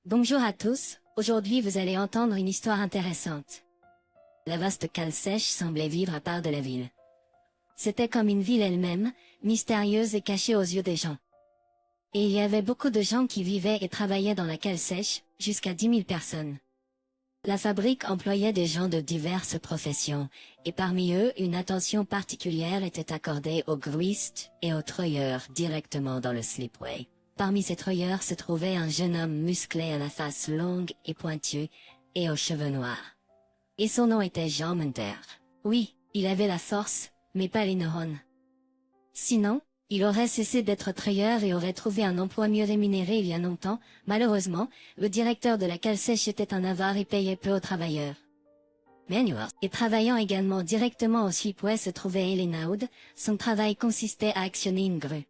Bonjour à tous, aujourd'hui vous allez entendre une histoire intéressante. La vaste cale sèche semblait vivre à part de la ville. C'était comme une ville elle-même, mystérieuse et cachée aux yeux des gens. Et il y avait beaucoup de gens qui vivaient et travaillaient dans la cale sèche, jusqu'à 10 000 personnes. La fabrique employait des gens de diverses professions, et parmi eux une attention particulière était accordée aux gruistes et aux treuilleurs directement dans le slipway. Parmi ces treuilleurs se trouvait un jeune homme musclé à la face longue et pointue, et aux cheveux noirs. Et son nom était Jean Munter. Oui, il avait la force, mais pas les neurones. Sinon, il aurait cessé d'être treuilleur et aurait trouvé un emploi mieux rémunéré il y a longtemps. Malheureusement, le directeur de la cale sèche était un avare et payait peu aux travailleurs. Et travaillant également directement au slipway se trouvait Elena Hood, son travail consistait à actionner une grue.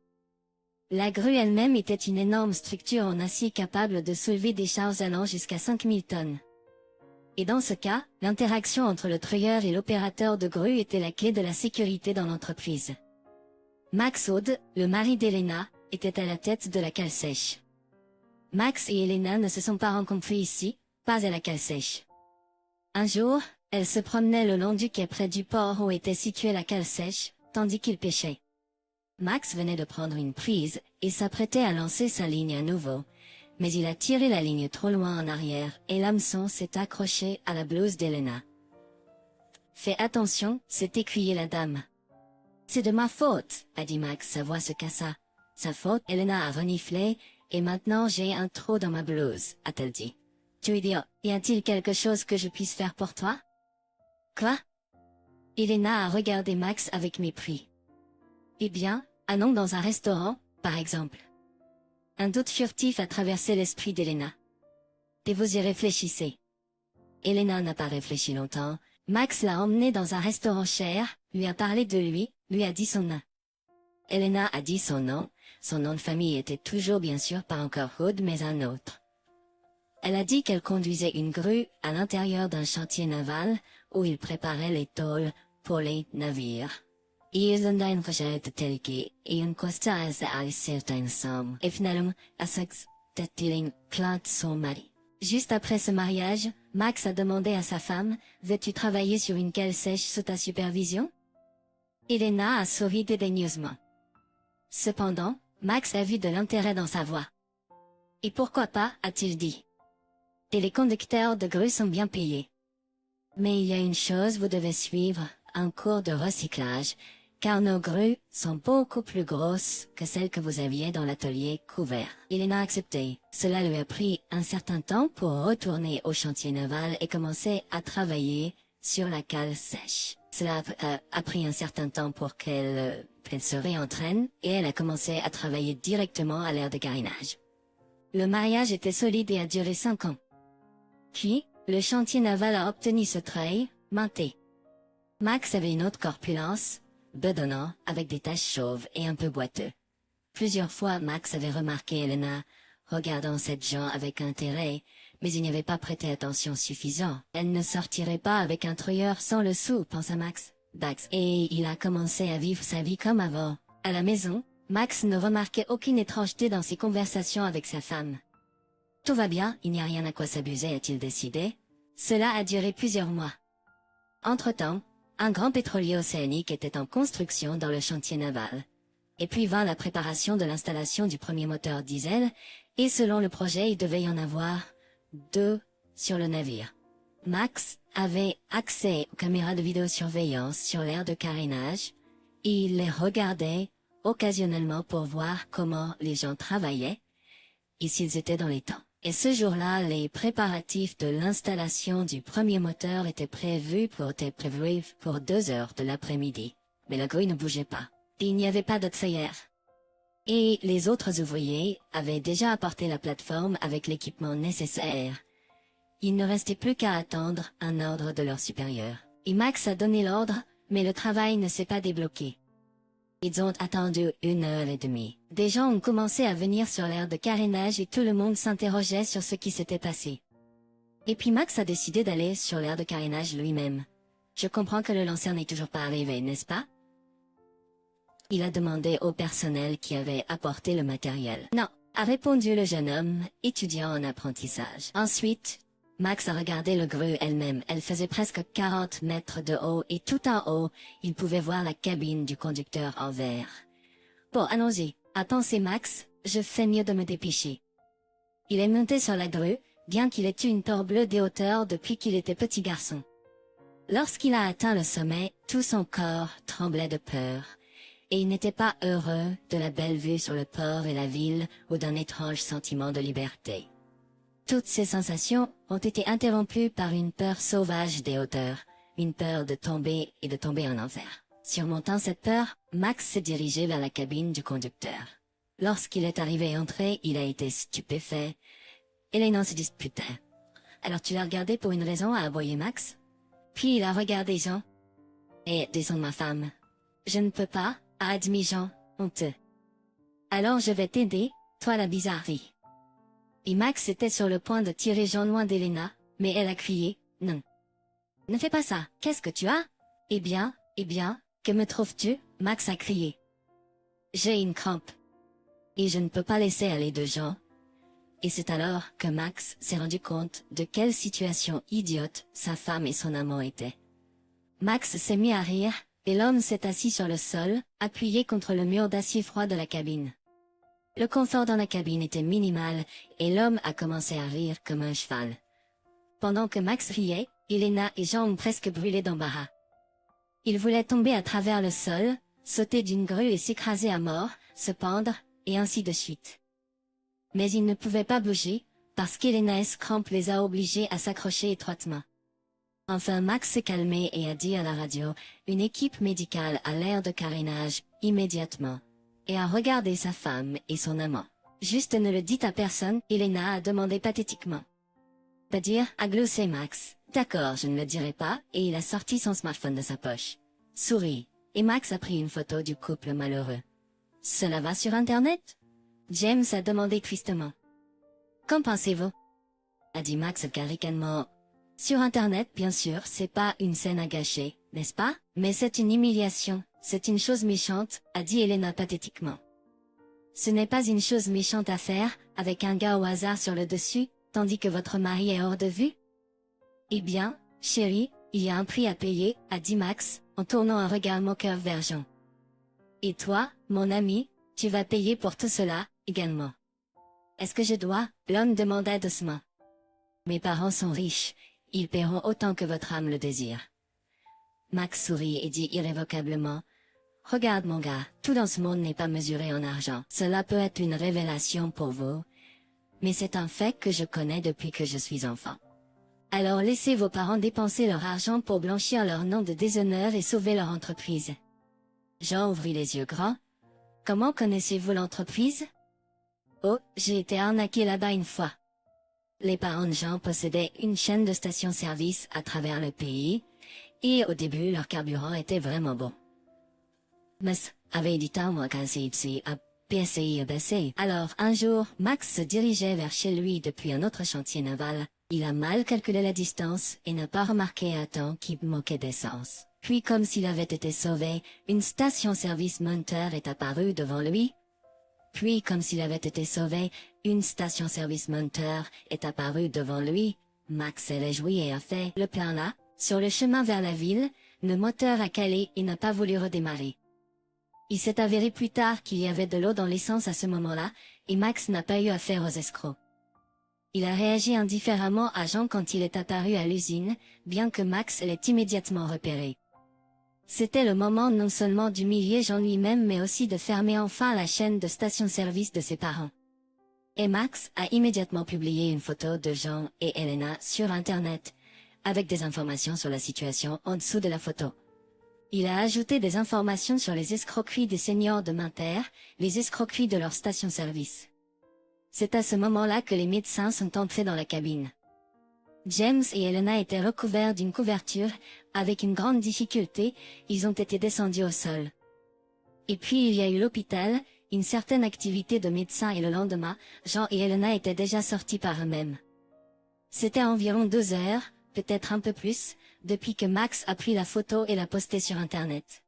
La grue elle-même était une énorme structure en acier capable de soulever des charges allant jusqu'à 5000 tonnes. Et dans ce cas, l'interaction entre le treuilleur et l'opérateur de grue était la clé de la sécurité dans l'entreprise. Max Hood, le mari d'Elena, était à la tête de la cale sèche. Max et Elena ne se sont pas rencontrés ici, pas à la cale sèche. Un jour, elle se promenait le long du quai près du port où était située la cale sèche, tandis qu'il pêchait. Max venait de prendre une prise, et s'apprêtait à lancer sa ligne à nouveau. Mais il a tiré la ligne trop loin en arrière, et l'hameçon s'est accroché à la blouse d'Elena. « Fais attention », s'est écriée la dame. « C'est de ma faute », a dit Max, sa voix se cassa. « Sa faute », Elena a reniflé, « et maintenant j'ai un trou dans ma blouse », a-t-elle dit. « Tu idiot, y a-t-il quelque chose que je puisse faire pour toi ?»« Quoi ?» Elena a regardé Max avec mépris. « Eh bien, allons dans un restaurant, par exemple. » Un doute furtif a traversé l'esprit d'Elena. « Et vous y réfléchissez. » Elena n'a pas réfléchi longtemps. Max l'a emmenée dans un restaurant cher, lui a parlé de lui, lui a dit son nom. Elena a dit son nom de famille était toujours bien sûr pas encore Hood mais un autre. Elle a dit qu'elle conduisait une grue à l'intérieur d'un chantier naval, où il préparait les tôles pour les navires. Ils ont un projet de telki, et une costa à certaines sommes, et finalement, à sexe, tête-il plante son mari. Juste après ce mariage, Max a demandé à sa femme, « Veux-tu travailler sur une cale sèche sous ta supervision ?» Elena a souri dédaigneusement. Cependant, Max a vu de l'intérêt dans sa voix. « Et pourquoi pas ?» a-t-il dit. « Et les conducteurs de grue sont bien payés. Mais il y a une chose vous devez suivre, un cours de recyclage, car nos grues sont beaucoup plus grosses que celles que vous aviez dans l'atelier couvert. » Elena a accepté. Cela lui a pris un certain temps pour retourner au chantier naval et commencer à travailler sur la cale sèche. Cela a pris un certain temps pour qu'elle se réentraîne, et elle a commencé à travailler directement à l'aire de carénage. Le mariage était solide et a duré 5 ans. Puis, le chantier naval a obtenu ce treuil, Munter. Max avait une haute corpulence, bedonnant, avec des taches chauves et un peu boiteux. Plusieurs fois Max avait remarqué Elena, regardant cette gens avec intérêt, mais il n'y avait pas prêté attention suffisant. Elle ne sortirait pas avec un treuilleur sans le sou, pensa Max. Et il a commencé à vivre sa vie comme avant. À la maison, Max ne remarquait aucune étrangeté dans ses conversations avec sa femme. Tout va bien, il n'y a rien à quoi s'abuser, a-t-il décidé. Cela a duré plusieurs mois. Entre-temps, un grand pétrolier océanique était en construction dans le chantier naval. Et puis vint la préparation de l'installation du premier moteur diesel, et selon le projet il devait y en avoir 2 sur le navire. Max avait accès aux caméras de vidéosurveillance sur l'aire de carénage, et il les regardait occasionnellement pour voir comment les gens travaillaient, et s'ils étaient dans les temps. Et ce jour-là, les préparatifs de l'installation du premier moteur étaient prévus pour 2 heures de l'après-midi. Mais la grue ne bougeait pas. Il n'y avait pas de treuilleur. Et les autres ouvriers avaient déjà apporté la plateforme avec l'équipement nécessaire. Il ne restait plus qu'à attendre un ordre de leur supérieur. Et Max a donné l'ordre, mais le travail ne s'est pas débloqué. Ils ont attendu 1h30. Des gens ont commencé à venir sur l'aire de carénage et tout le monde s'interrogeait sur ce qui s'était passé. Et puis Max a décidé d'aller sur l'aire de carénage lui-même. Je comprends que le lanceur n'est toujours pas arrivé, n'est-ce pas? Il a demandé au personnel qui avait apporté le matériel. Non, a répondu le jeune homme, étudiant en apprentissage. Ensuite, Max a regardé le grue elle-même. Elle faisait presque 40 mètres de haut et tout en haut, il pouvait voir la cabine du conducteur en verre. Bon, allons-y, a pensé Max, je fais mieux de me dépêcher. Il est monté sur la grue, bien qu'il ait eu une peur bleue des hauteurs depuis qu'il était petit garçon. Lorsqu'il a atteint le sommet, tout son corps tremblait de peur, et il n'était pas heureux de la belle vue sur le port et la ville ou d'un étrange sentiment de liberté. Toutes ces sensations ont été interrompues par une peur sauvage des hauteurs, une peur de tomber et de tomber en enfer. Surmontant cette peur, Max s'est dirigé vers la cabine du conducteur. Lorsqu'il est arrivé et entré, il a été stupéfait, et les noms se disputaient. « Alors tu l'as regardé pour une raison ?» a aboyé Max. Puis il a regardé Jean. « Et disons ma femme. »« Je ne peux pas » a admis Jean, honteux. « Alors je vais t'aider, toi la bizarrerie. » Et Max était sur le point de tirer Jean loin d'Elena, mais elle a crié « Non. Ne fais pas ça, qu'est-ce que tu as ?»« eh bien, que me trouves-tu » Max a crié. « J'ai une crampe. Et je ne peux pas laisser aller de Jean. » Et c'est alors que Max s'est rendu compte de quelle situation idiote sa femme et son amant étaient. Max s'est mis à rire, et l'homme s'est assis sur le sol, appuyé contre le mur d'acier froid de la cabine. Le confort dans la cabine était minimal, et l'homme a commencé à rire comme un cheval. Pendant que Max riait, Elena et Jean ont presque brûlé d'embarras. Ils voulaient tomber à travers le sol, sauter d'une grue et s'écraser à mort, se pendre, et ainsi de suite. Mais ils ne pouvaient pas bouger, parce qu'Elena's crampe les a obligés à s'accrocher étroitement. Enfin Max s'est calmé et a dit à la radio, une équipe médicale a l'air de carénage, immédiatement. Et a regardé sa femme et son amant. Juste ne le dites à personne, Elena a demandé pathétiquement. Pas dire, a gloussé Max. D'accord, je ne le dirai pas, et il a sorti son smartphone de sa poche. Sourit, et Max a pris une photo du couple malheureux. Cela va sur Internet? James a demandé tristement. Qu'en pensez-vous? A dit Max caricanement. Sur Internet, bien sûr, c'est pas une scène à gâcher, n'est-ce pas? Mais c'est une humiliation, c'est une chose méchante, a dit Elena pathétiquement. Ce n'est pas une chose méchante à faire, avec un gars au hasard sur le dessus, tandis que votre mari est hors de vue? Eh bien, chérie, il y a un prix à payer, a dit Max, en tournant un regard moqueur vers Jean. Et toi, mon ami, tu vas payer pour tout cela, également. Est-ce que je dois? L'homme demanda doucement. Mes parents sont riches, ils paieront autant que votre âme le désire. Max sourit et dit irrévocablement, regarde mon gars, tout dans ce monde n'est pas mesuré en argent. Cela peut être une révélation pour vous, mais c'est un fait que je connais depuis que je suis enfant. Alors laissez vos parents dépenser leur argent pour blanchir leur nom de déshonneur et sauver leur entreprise. Jean ouvrit les yeux grands. Comment connaissez-vous l'entreprise? Oh, j'ai été arnaqué là-bas une fois. Les parents de Jean possédaient une chaîne de stations-service à travers le pays, et au début leur carburant était vraiment bon. Mais, avait dit à moi qu'à PSI. Alors, un jour, Max se dirigeait vers chez lui depuis un autre chantier naval. Il a mal calculé la distance et n'a pas remarqué à temps qu'il manquait d'essence. Puis comme s'il avait été sauvé, une station-service monteur est apparue devant lui. Puis comme s'il avait été sauvé, une station-service monteur est apparue devant lui. Max s'est réjoui et a fait le plein là. Sur le chemin vers la ville, le moteur a calé et n'a pas voulu redémarrer. Il s'est avéré plus tard qu'il y avait de l'eau dans l'essence à ce moment-là, et Max n'a pas eu affaire aux escrocs. Il a réagi indifféremment à Jean quand il est apparu à l'usine, bien que Max l'ait immédiatement repéré. C'était le moment non seulement d'humilier Jean lui-même mais aussi de fermer enfin la chaîne de station-service de ses parents. Et Max a immédiatement publié une photo de Jean et Elena sur Internet, avec des informations sur la situation en dessous de la photo. Il a ajouté des informations sur les escroqueries des seniors de Minter, les escroqueries de leur station-service. C'est à ce moment-là que les médecins sont entrés dans la cabine. James et Elena étaient recouverts d'une couverture, avec une grande difficulté, ils ont été descendus au sol. Et puis il y a eu l'hôpital, une certaine activité de médecins et le lendemain, Jean et Elena étaient déjà sortis par eux-mêmes. C'était environ 2 heures, peut-être un peu plus, depuis que Max a pris la photo et l'a postée sur Internet.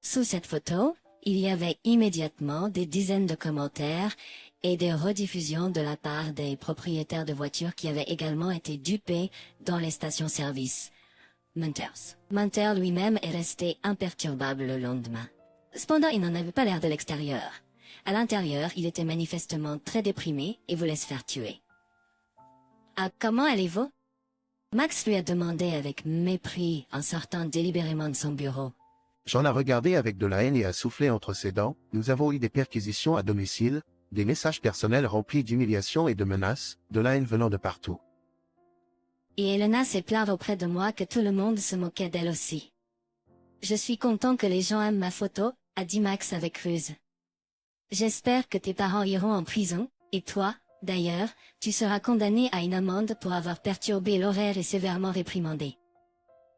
Sous cette photo, il y avait immédiatement des dizaines de commentaires, et des rediffusions de la part des propriétaires de voitures qui avaient également été dupés dans les stations-service. Munter lui-même est resté imperturbable le lendemain. Cependant, il n'en avait pas l'air de l'extérieur. À l'intérieur, il était manifestement très déprimé et voulait se faire tuer. « Ah, comment allez-vous » Max lui a demandé avec mépris en sortant délibérément de son bureau. Jean l'a regardé avec de la haine et a soufflé entre ses dents. Nous avons eu des perquisitions à domicile, des messages personnels remplis d'humiliation et de menaces, de la haine venant de partout. Et Elena s'est plainte auprès de moi que tout le monde se moquait d'elle aussi. Je suis content que les gens aiment ma photo, a dit Max avec ruse. J'espère que tes parents iront en prison, et toi, d'ailleurs, tu seras condamné à une amende pour avoir perturbé l'horaire et sévèrement réprimandé.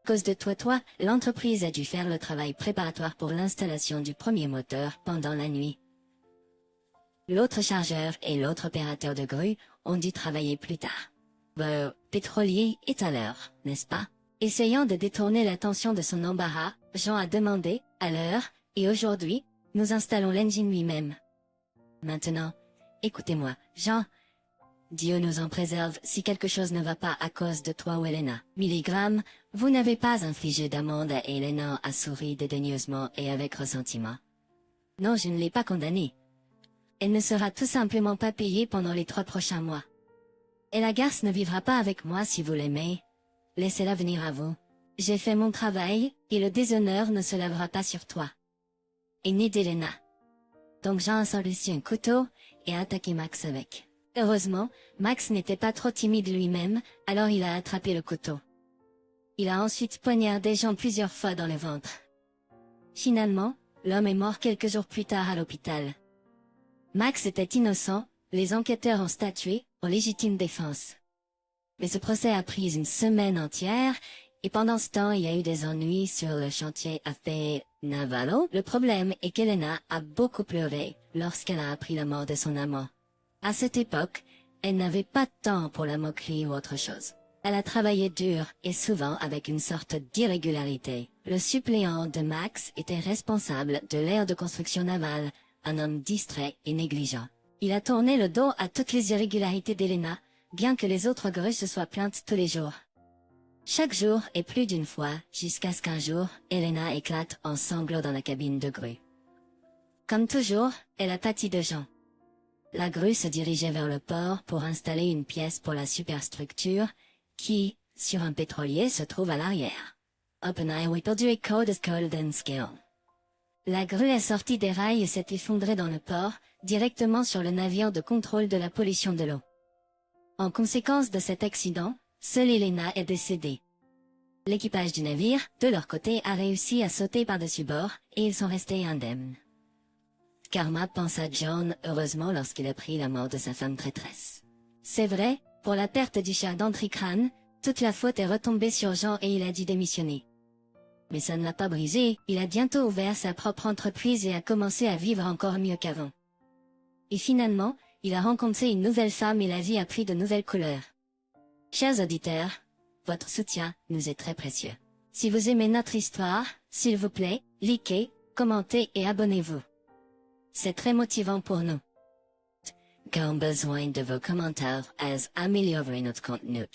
À cause de toi, l'entreprise a dû faire le travail préparatoire pour l'installation du premier moteur pendant la nuit. L'autre chargeur et l'autre opérateur de grue ont dû travailler plus tard. Le pétrolier est à l'heure, n'est-ce pas? Essayant de détourner l'attention de son embarras, Jean a demandé, à l'heure, et aujourd'hui, nous installons l'engine lui-même. Maintenant, écoutez-moi, Jean. Dieu nous en préserve si quelque chose ne va pas à cause de toi ou Elena. Milligramme, vous n'avez pas infligé d'amende à Elena, a souri dédaigneusement et avec ressentiment. Non, je ne l'ai pas condamnée. Elle ne sera tout simplement pas payée pendant les 3 prochains mois. Et la garce ne vivra pas avec moi si vous l'aimez. Laissez-la venir à vous. J'ai fait mon travail, et le déshonneur ne se lavera pas sur toi. Et ni d'Elena. Donc Jean a sorti un couteau, et a attaqué Max avec. Heureusement, Max n'était pas trop timide lui-même, alors il a attrapé le couteau. Il a ensuite poignardé Jean plusieurs fois dans le ventre. Finalement, l'homme est mort quelques jours plus tard à l'hôpital. Max était innocent, les enquêteurs ont statué, en légitime défense. Mais ce procès a pris une semaine entière, et pendant ce temps il y a eu des ennuis sur le chantier à Navallo. Le problème est qu'Elena a beaucoup pleuré lorsqu'elle a appris la mort de son amant. À cette époque, elle n'avait pas de temps pour la moquerie ou autre chose. Elle a travaillé dur et souvent avec une sorte d'irrégularité. Le suppléant de Max était responsable de l'aire de construction navale, un homme distrait et négligent. Il a tourné le dos à toutes les irrégularités d'Elena, bien que les autres grues se soient plaintes tous les jours. Chaque jour et plus d'une fois, jusqu'à ce qu'un jour, Elena éclate en sanglots dans la cabine de grue. Comme toujours, elle a pâti de Jean. La grue se dirigeait vers le port pour installer une pièce pour la superstructure, qui, sur un pétrolier, se trouve à l'arrière. Open highway perdu code is cold and scale. La grue est sortie des rails et s'est effondrée dans le port, directement sur le navire de contrôle de la pollution de l'eau. En conséquence de cet accident, seule Elena est décédée. L'équipage du navire, de leur côté, a réussi à sauter par-dessus bord, et ils sont restés indemnes. Karma pense à John heureusement lorsqu'il a pris la mort de sa femme traîtresse. C'est vrai, pour la perte du char d'Antricrane, toute la faute est retombée sur Jean et il a dû démissionner. Mais ça ne l'a pas brisé, il a bientôt ouvert sa propre entreprise et a commencé à vivre encore mieux qu'avant. Et finalement, il a rencontré une nouvelle femme et la vie a pris de nouvelles couleurs. Chers auditeurs, votre soutien nous est très précieux. Si vous aimez notre histoire, s'il vous plaît, likez, commentez et abonnez-vous. C'est très motivant pour nous. Car on a besoin de vos commentaires pour améliorer notre contenu.